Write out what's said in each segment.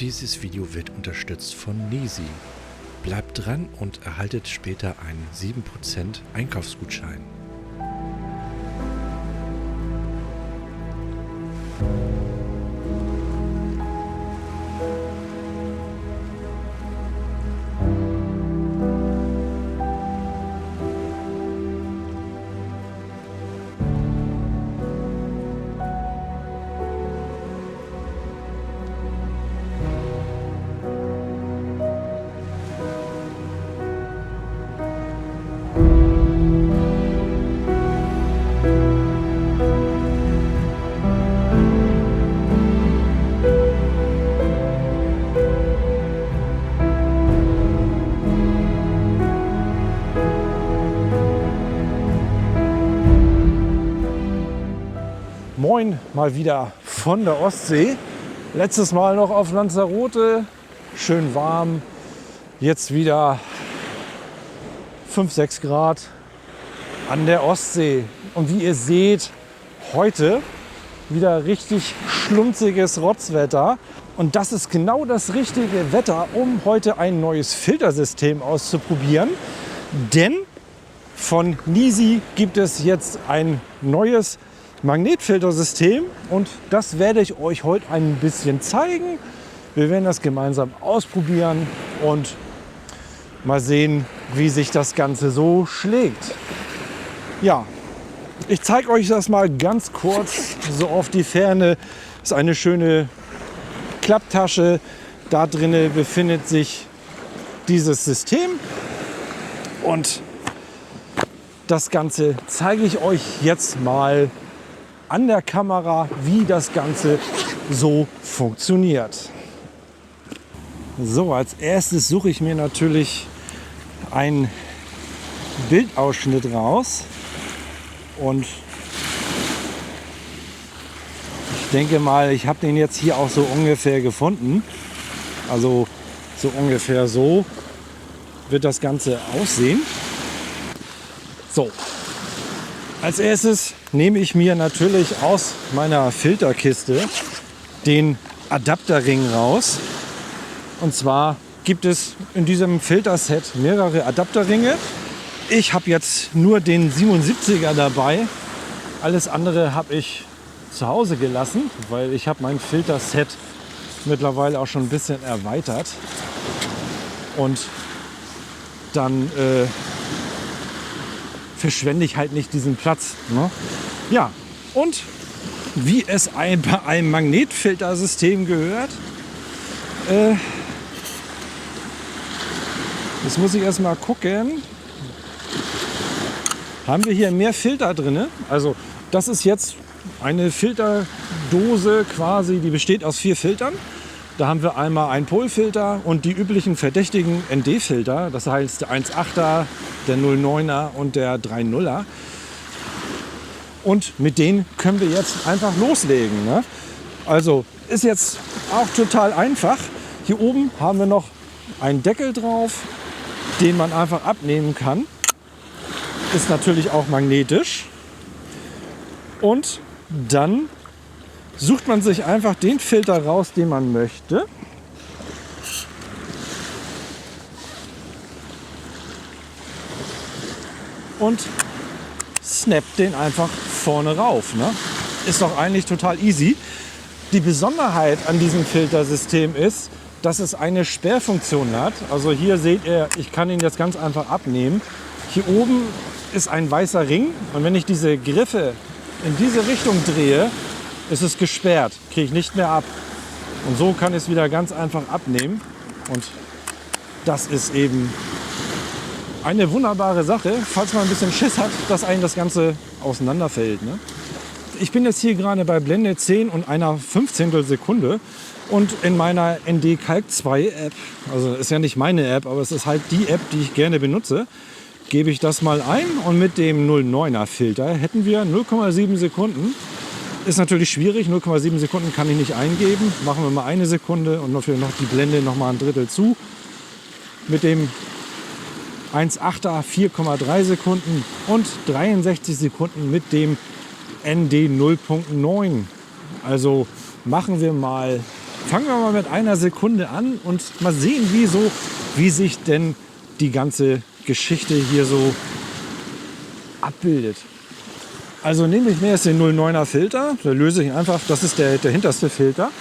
Dieses Video wird unterstützt von Nisi. Bleibt dran und erhaltet später einen 7% Einkaufsgutschein. Moin, mal wieder von der Ostsee. Letztes Mal noch auf Lanzarote, schön warm. Jetzt wieder 5, 6 Grad an der Ostsee. Und wie ihr seht, heute wieder richtig schlunziges Rotzwetter. Und das ist genau das richtige Wetter, um heute ein neues Filtersystem auszuprobieren. Denn von Nisi gibt es jetzt ein neues Magnetfiltersystem und das werde ich euch heute ein bisschen zeigen. Wir werden das gemeinsam ausprobieren und mal sehen, wie sich das Ganze so schlägt. Ja, ich zeige euch das mal ganz kurz so auf die Ferne. Das ist eine schöne Klapptasche. Da drinnen befindet sich dieses System und das Ganze zeige ich euch jetzt mal an der Kamera, wie das Ganze so funktioniert. So, als erstes suche ich mir natürlich einen Bildausschnitt raus und ich denke mal, ich habe den jetzt hier auch so ungefähr gefunden. Also so ungefähr so wird das Ganze aussehen. So. Als erstes nehme ich mir natürlich aus meiner Filterkiste den Adapterring raus. Und zwar gibt es in diesem Filterset mehrere Adapterringe. Ich habe jetzt nur den 77er dabei. Alles andere habe ich zu Hause gelassen, weil ich habe mein Filterset mittlerweile auch schon ein bisschen erweitert. Und dann verschwende ich halt nicht diesen Platz. Ne? Ja, und wie es bei einem Magnetfiltersystem gehört, jetzt muss ich erstmal gucken, haben wir hier mehr Filter drin. Also das ist jetzt eine Filterdose quasi, die besteht aus 4 Filtern. Da haben wir einmal einen Polfilter und die üblichen verdächtigen ND-Filter, das heißt der 1.8er, der 0.9er und der 3.0er. Und mit denen können wir jetzt einfach loslegen. Ne? Also ist jetzt auch total einfach. Hier oben haben wir noch einen Deckel drauf, den man einfach abnehmen kann. Ist natürlich auch magnetisch. Und dann sucht man sich einfach den Filter raus, den man möchte. Und snappt den einfach vorne rauf. Ne? Ist doch eigentlich total easy. Die Besonderheit an diesem Filtersystem ist, dass es eine Sperrfunktion hat. Also hier seht ihr, ich kann ihn jetzt ganz einfach abnehmen. Hier oben ist ein weißer Ring und wenn ich diese Griffe in diese Richtung drehe, ist es gesperrt, kriege ich nicht mehr ab. Und so kann ich es wieder ganz einfach abnehmen. Und das ist eben eine wunderbare Sache, falls man ein bisschen Schiss hat, dass einem das Ganze auseinanderfällt. Ne? Ich bin jetzt hier gerade bei Blende 10 und einer 15. Sekunde. Und in meiner ND Calc 2 App, also ist ja nicht meine App, aber es ist halt die App, die ich gerne benutze, gebe ich das mal ein. Und mit dem 0.9er Filter hätten wir 0,7 Sekunden. Ist natürlich schwierig, 0,7 Sekunden kann ich nicht eingeben. Machen wir mal 1 Sekunde und dafür noch die Blende noch mal ein Drittel zu. Mit dem 1.8er 4,3 Sekunden und 63 Sekunden mit dem ND 0.9. Also machen wir mal fangen wir mal mit 1 Sekunde an und mal sehen, wie sich denn die ganze Geschichte hier so abbildet. Also nehme ich mir jetzt den 09er Filter, da löse ich einfach, das ist der hinterste Filter,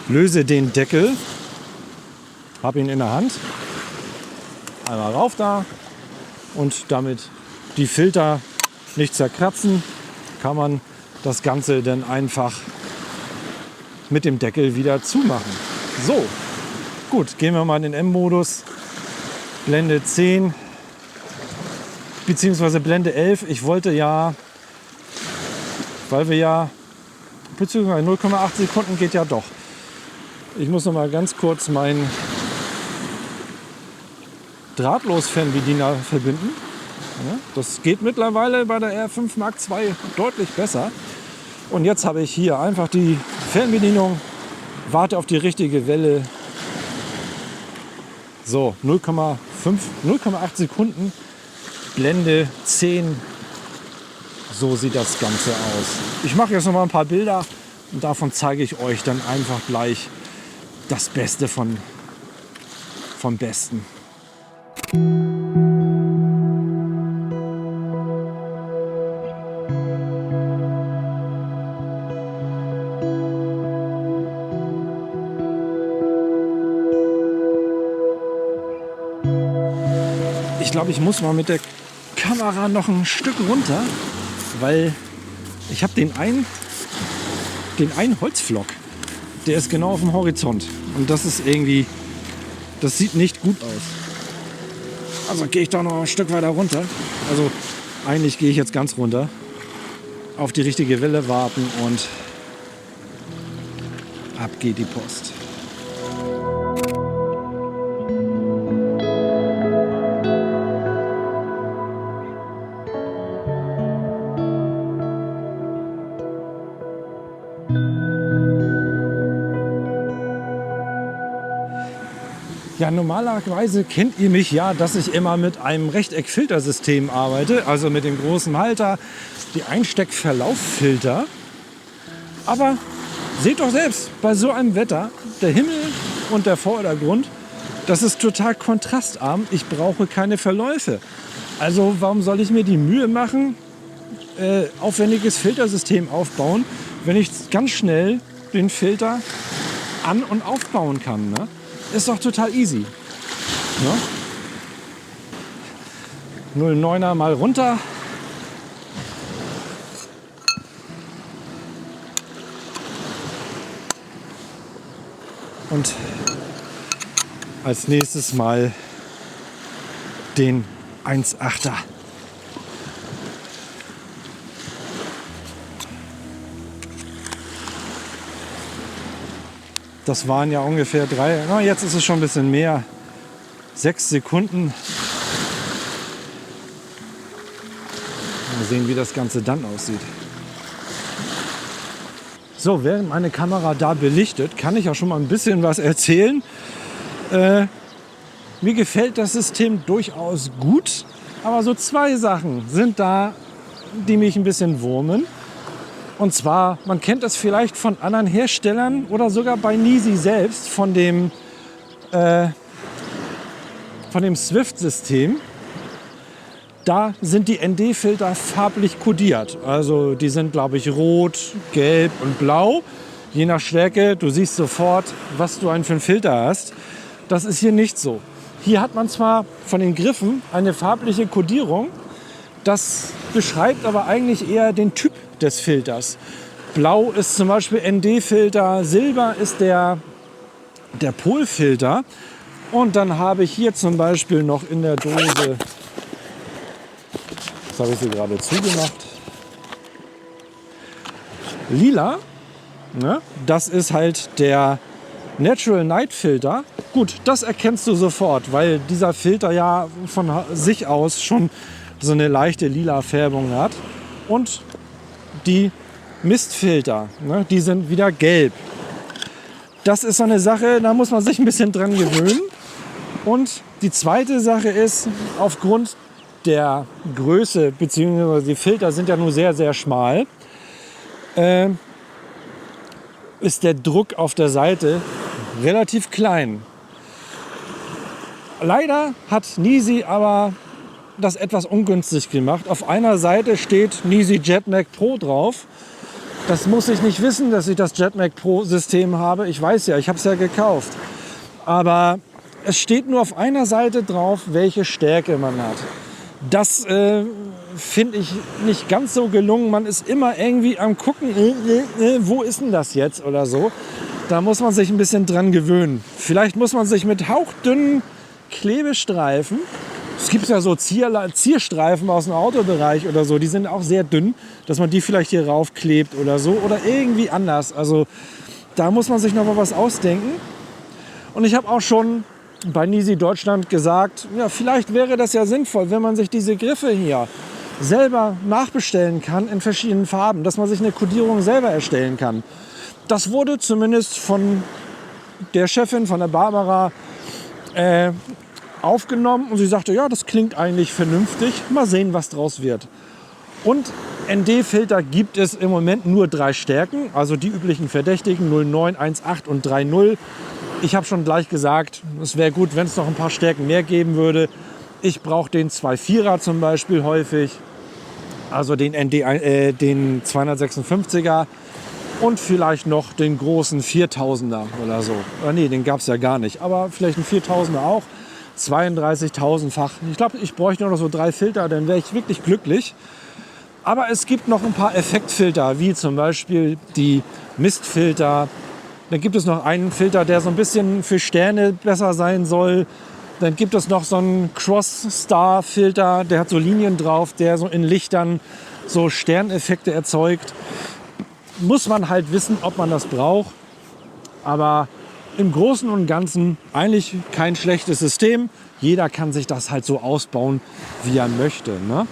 löse den Deckel, habe ihn in der Hand, einmal rauf da und damit die Filter nicht zerkratzen, kann man das Ganze dann einfach mit dem Deckel wieder zumachen. So, gut, gehen wir mal in den M-Modus, Blende 10 bzw. Blende 11. Ich wollte ja, weil wir ja, beziehungsweise 0,8 Sekunden geht ja doch. Ich muss noch mal ganz kurz meinen Drahtlos-Fernbediener verbinden. Ja, das geht mittlerweile bei der R5 Mark II deutlich besser. Und jetzt habe ich hier einfach die Fernbedienung, warte auf die richtige Welle. So, 0,8 Sekunden, Blende 10. So sieht das Ganze aus. Ich mache jetzt noch mal ein paar Bilder und davon zeige ich euch dann einfach gleich das Beste vom Besten. Ich glaube, ich muss mal mit der Kamera noch ein Stück runter, weil ich habe den einen Holzflock, der ist genau auf dem Horizont. Und das ist irgendwie, das sieht nicht gut aus. Also gehe ich da noch ein Stück weiter runter. Also eigentlich gehe ich jetzt ganz runter. Auf die richtige Welle warten und ab geht die Post. Ja, normalerweise kennt ihr mich ja, dass ich immer mit einem Rechteckfiltersystem arbeite, also mit dem großen Halter, die Einsteckverlauffilter. Aber seht doch selbst, bei so einem Wetter, der Himmel und der Vordergrund, das ist total kontrastarm. Ich brauche keine Verläufe. Also warum soll ich mir die Mühe machen, aufwendiges Filtersystem aufbauen, wenn ich ganz schnell den Filter an- und aufbauen kann, ne? Ist doch total easy. Ja? 09er mal runter. Und als nächstes mal den 1,8er. Das waren ja ungefähr 3, na, jetzt ist es schon ein bisschen mehr, 6 Sekunden. Mal sehen, wie das Ganze dann aussieht. So, während meine Kamera da belichtet, kann ich auch schon mal ein bisschen was erzählen. Mir gefällt das System durchaus gut, aber so 2 Sachen sind da, die mich ein bisschen wurmen. Und zwar, man kennt das vielleicht von anderen Herstellern oder sogar bei Nisi selbst von dem Swift-System. Da sind die ND-Filter farblich kodiert. Also die sind, glaube ich, rot, gelb und blau. Je nach Stärke, du siehst sofort, was du für einen Filter hast. Das ist hier nicht so. Hier hat man zwar von den Griffen eine farbliche Kodierung, das beschreibt aber eigentlich eher den Typ des Filters. Blau ist zum Beispiel ND-Filter, Silber ist der Polfilter. Und dann habe ich hier zum Beispiel noch in der Dose, das habe ich sie gerade zugemacht, lila. Ne? Das ist halt der Natural Night Filter. Gut, das erkennst du sofort, weil dieser Filter ja von sich aus schon so eine leichte lila Färbung hat. Und die Mistfilter, ne, die sind wieder gelb. Das ist so eine Sache, da muss man sich ein bisschen dran gewöhnen. Und die zweite Sache ist, aufgrund der Größe, beziehungsweise die Filter sind ja nur sehr, sehr schmal, ist der Druck auf der Seite relativ klein. Leider hat Nisi aber das etwas ungünstig gemacht. Auf einer Seite steht Nisi JetMac Pro drauf. Das muss ich nicht wissen, dass ich das JetMac Pro System habe. Ich weiß ja, ich habe es ja gekauft. Aber es steht nur auf einer Seite drauf, welche Stärke man hat. Das finde ich nicht ganz so gelungen. Man ist immer irgendwie am gucken, wo ist denn das jetzt oder so. Da muss man sich ein bisschen dran gewöhnen. Vielleicht muss man sich mit hauchdünnen Klebestreifen, es gibt ja so Zierstreifen aus dem Autobereich oder so, die sind auch sehr dünn, dass man die vielleicht hier raufklebt oder so oder irgendwie anders. Also da muss man sich noch mal was ausdenken. Und ich habe auch schon bei Nisi Deutschland gesagt, ja, vielleicht wäre das ja sinnvoll, wenn man sich diese Griffe hier selber nachbestellen kann in verschiedenen Farben, dass man sich eine Kodierung selber erstellen kann. Das wurde zumindest von der Chefin, von der Barbara, aufgenommen und sie sagte, ja, das klingt eigentlich vernünftig. Mal sehen, was draus wird. Und ND-Filter gibt es im Moment nur 3 Stärken, also die üblichen Verdächtigen 0,9, 1,8 und 3,0. Ich habe schon gleich gesagt, es wäre gut, wenn es noch ein paar Stärken mehr geben würde. Ich brauche den 2,4er zum Beispiel häufig, also den den 256er und vielleicht noch den großen 4000er oder so. Nee, den gab es ja gar nicht, aber vielleicht ein 4000er auch. 32.000-fach. Ich glaube, ich bräuchte nur noch so 3 Filter, dann wäre ich wirklich glücklich. Aber es gibt noch ein paar Effektfilter, wie zum Beispiel die Mistfilter. Dann gibt es noch einen Filter, der so ein bisschen für Sterne besser sein soll. Dann gibt es noch so einen Cross-Star-Filter, der hat so Linien drauf, der so in Lichtern so Sterneffekte erzeugt. Muss man halt wissen, ob man das braucht. Aber im Großen und Ganzen eigentlich kein schlechtes System. Jeder kann sich das halt so ausbauen, wie er möchte, ne?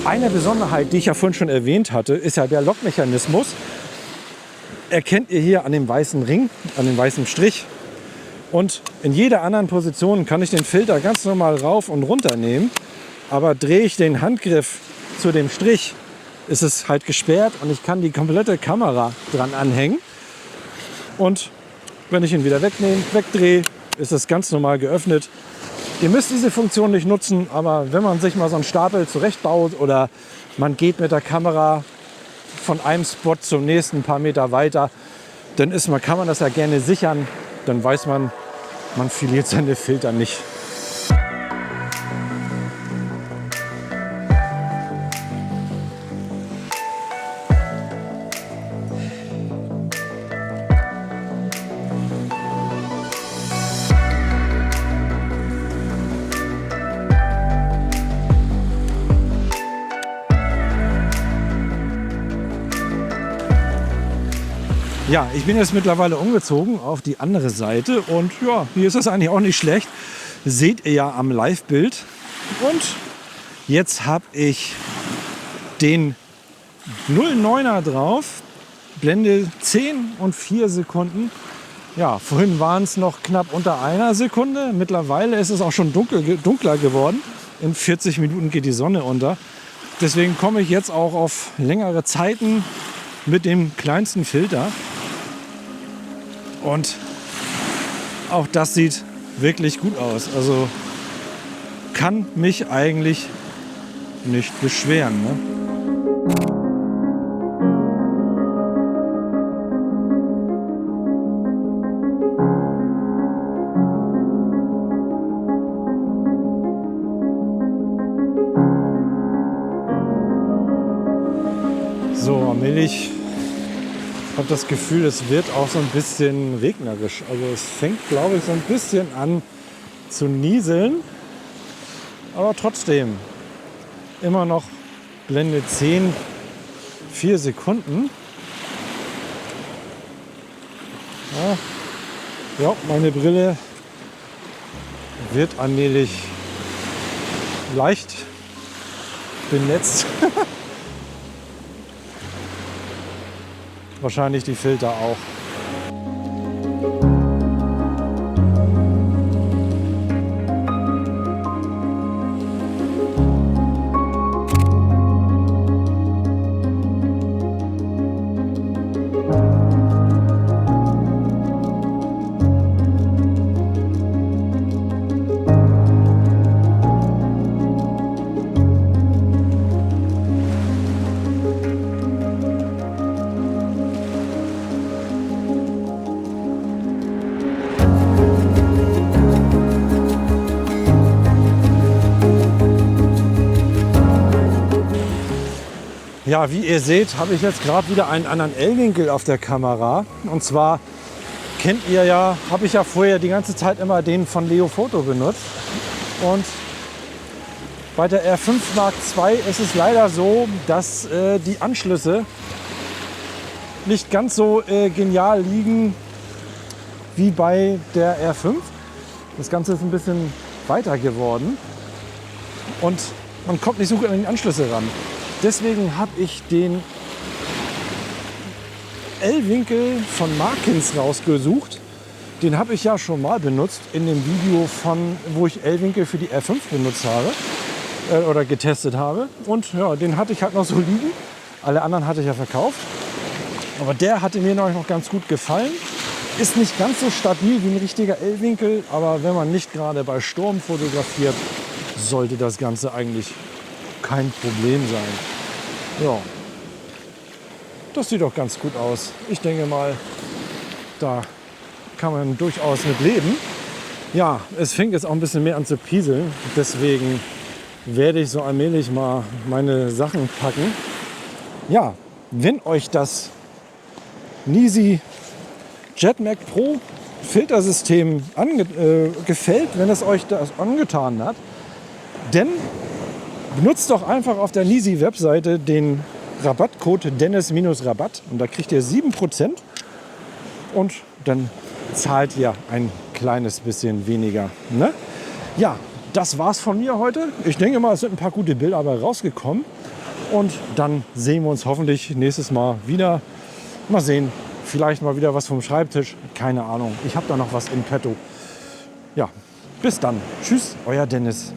Eine Besonderheit, die ich ja vorhin schon erwähnt hatte, ist ja der Lockmechanismus. Erkennt ihr hier an dem weißen Ring, an dem weißen Strich. Und in jeder anderen Position kann ich den Filter ganz normal rauf und runter nehmen. Aber drehe ich den Handgriff zu dem Strich, ist es halt gesperrt und ich kann die komplette Kamera dran anhängen. Und wenn ich ihn wieder wegdrehe, ist es ganz normal geöffnet. Ihr müsst diese Funktion nicht nutzen, aber wenn man sich mal so einen Stapel zurechtbaut oder man geht mit der Kamera von einem Spot zum nächsten ein paar Meter weiter, dann kann man das ja gerne sichern. Dann weiß man, man verliert seine Filter nicht. Ja, ich bin jetzt mittlerweile umgezogen auf die andere Seite und ja, hier ist das eigentlich auch nicht schlecht. Seht ihr ja am Live-Bild. Und jetzt habe ich den 0,9er drauf, Blende 10 und 4 Sekunden. Ja, vorhin waren es noch knapp unter einer Sekunde. Mittlerweile ist es auch schon dunkler geworden. In 40 Minuten geht die Sonne unter. Deswegen komme ich jetzt auch auf längere Zeiten mit dem kleinsten Filter. Und auch das sieht wirklich gut aus. Also kann mich eigentlich nicht beschweren, ne? So, allmählich habe das Gefühl, es wird auch so ein bisschen regnerisch. Also es fängt, glaube ich, so ein bisschen an zu nieseln. Aber trotzdem immer noch Blende 10, 4 Sekunden. Ja, meine Brille wird allmählich leicht benetzt. Wahrscheinlich die Filter auch. Ja, wie ihr seht, habe ich jetzt gerade wieder einen anderen L-Winkel auf der Kamera. Und zwar kennt ihr ja, habe ich ja vorher die ganze Zeit immer den von Leofoto benutzt. Und bei der R5 Mark II ist es leider so, dass die Anschlüsse nicht ganz so genial liegen wie bei der R5. Das Ganze ist ein bisschen weiter geworden und man kommt nicht so gut an die Anschlüsse ran. Deswegen habe ich den L-Winkel von Markins rausgesucht. Den habe ich ja schon mal benutzt in dem Video, wo ich L-Winkel für die R5 benutzt habe oder getestet habe. Und ja, den hatte ich halt noch so liegen. Alle anderen hatte ich ja verkauft. Aber der hatte mir noch ganz gut gefallen. Ist nicht ganz so stabil wie ein richtiger L-Winkel, aber wenn man nicht gerade bei Sturm fotografiert, sollte das Ganze eigentlich kein Problem sein. Ja, das sieht doch ganz gut aus. Ich denke mal, da kann man durchaus mit leben. Ja, es fängt jetzt auch ein bisschen mehr an zu pieseln. Deswegen werde ich so allmählich mal meine Sachen packen. Ja, wenn euch das Nisi Jetmac Pro Filtersystem gefällt, wenn es euch das angetan hat, dann benutzt doch einfach auf der Nisi Webseite den Rabattcode Dennis-Rabatt und da kriegt ihr 7% und dann zahlt ihr ein kleines bisschen weniger. Ne? Ja, das war's von mir heute. Ich denke mal, es sind ein paar gute Bilder dabei rausgekommen und dann sehen wir uns hoffentlich nächstes Mal wieder. Mal sehen, vielleicht mal wieder was vom Schreibtisch. Keine Ahnung, ich habe da noch was in petto. Ja, bis dann. Tschüss, euer Dennis.